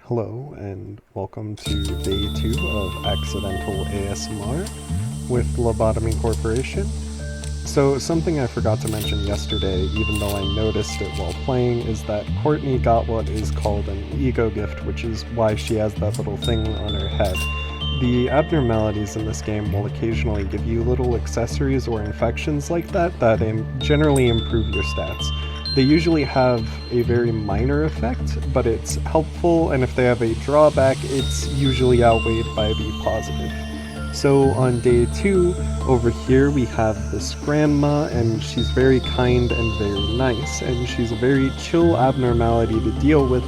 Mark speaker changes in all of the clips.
Speaker 1: Hello, and welcome to day 2 of Accidental ASMR with Lobotomy Corporation. So, something I forgot to mention yesterday, even though I noticed it while playing, is that Courtney got what is called an ego gift, which is why she has that little thing on her head. The abnormalities in this game will occasionally give you little accessories or infections like that generally improve your stats. They usually have a very minor effect, but it's helpful, and if they have a drawback, it's usually outweighed by the positive. So on day 2, over here we have this grandma, and she's very kind and very nice, and she's a very chill abnormality to deal with,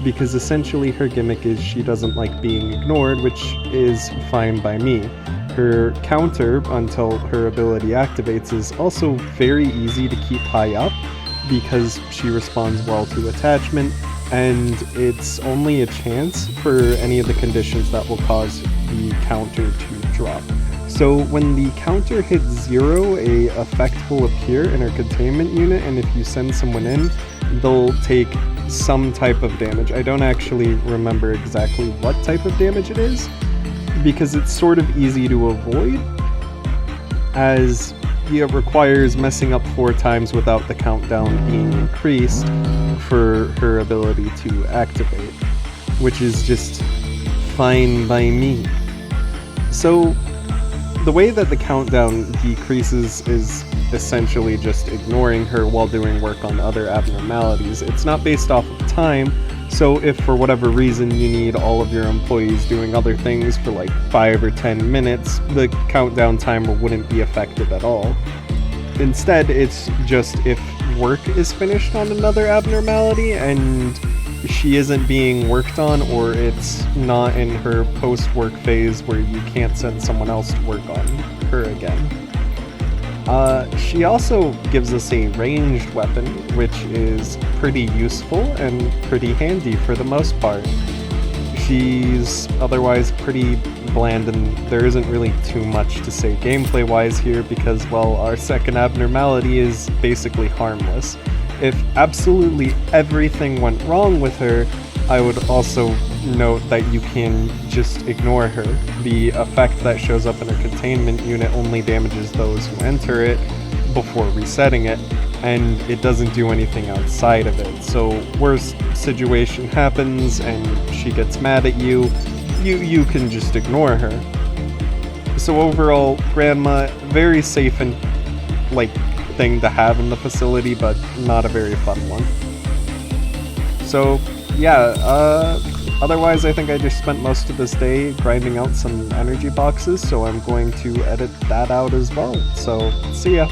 Speaker 1: because essentially her gimmick is she doesn't like being ignored, which is fine by me. Her counter, until her ability activates, is also very easy to keep high up, because she responds well to attachment, and it's only a chance for any of the conditions that will cause the counter to drop. So when the counter hits 0, a effect will appear in her containment unit, and if you send someone in, they'll take some type of damage. I don't actually remember exactly what type of damage it is, because it's sort of easy to avoid, as it requires messing up 4 times without the countdown being increased for her ability to activate, which is just fine by me. So the way that the countdown decreases is essentially just ignoring her while doing work on other abnormalities. It's not based off of time, so if for whatever reason you need all of your employees doing other things for like 5 or 10 minutes, the countdown timer wouldn't be effective at all. Instead, it's just if work is finished on another abnormality and she isn't being worked on, or it's not in her post-work phase where you can't send someone else to work on her again. She also gives us a ranged weapon, which is pretty useful and pretty handy for the most part. She's otherwise pretty bland, and there isn't really too much to say gameplay-wise here because, well, our second abnormality is basically harmless. If absolutely everything went wrong with her, I would also note that you can just ignore her. The effect that shows up in her containment unit only damages those who enter it before resetting it, and it doesn't do anything outside of it. So worst situation happens and she gets mad at you, you can just ignore her. So overall, Grandma, very safe and thing to have in the facility, but not a very fun one. So yeah, otherwise I think I just spent most of this day grinding out some energy boxes, so I'm going to edit that out as well. So see ya.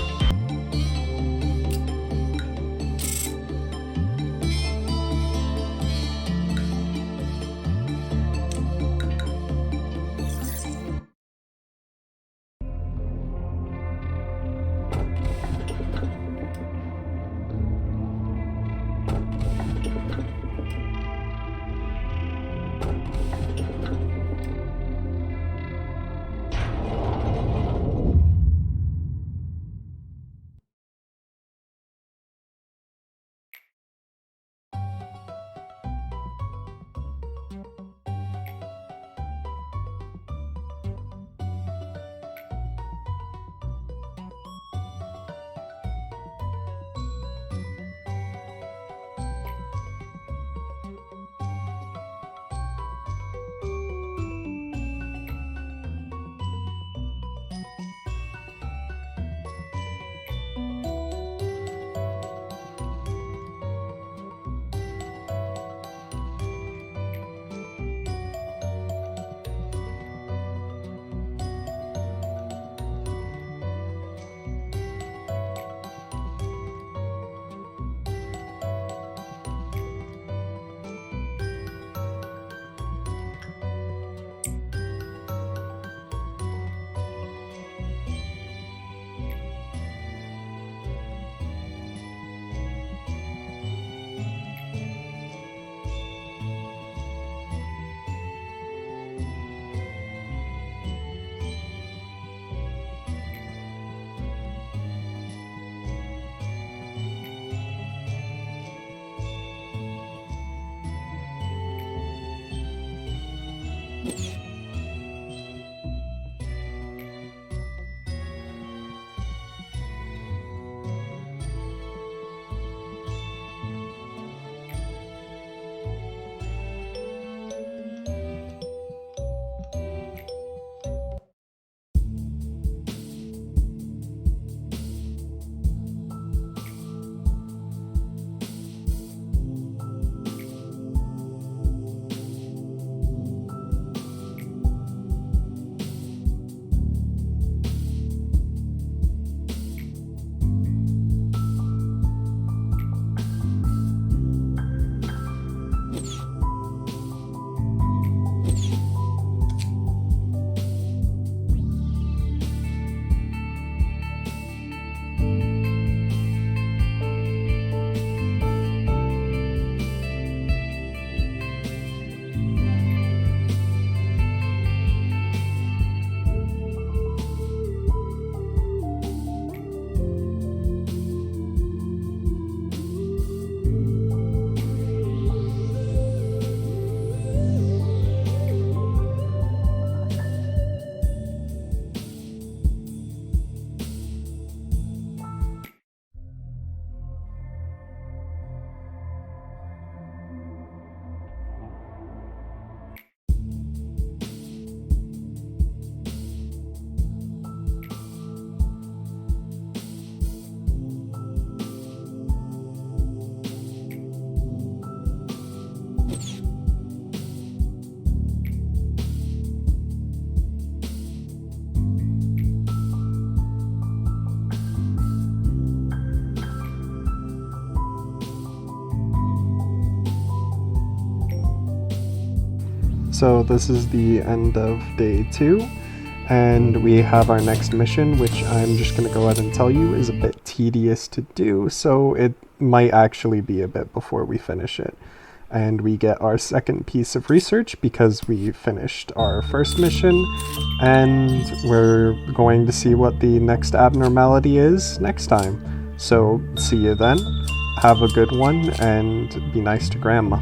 Speaker 1: So this is the end of day 2, and we have our next mission, which I'm just going to go ahead and tell you is a bit tedious to do, so it might actually be a bit before we finish it. And we get our second piece of research because we finished our first mission, and we're going to see what the next abnormality is next time. So see you then, have a good one, and be nice to Grandma.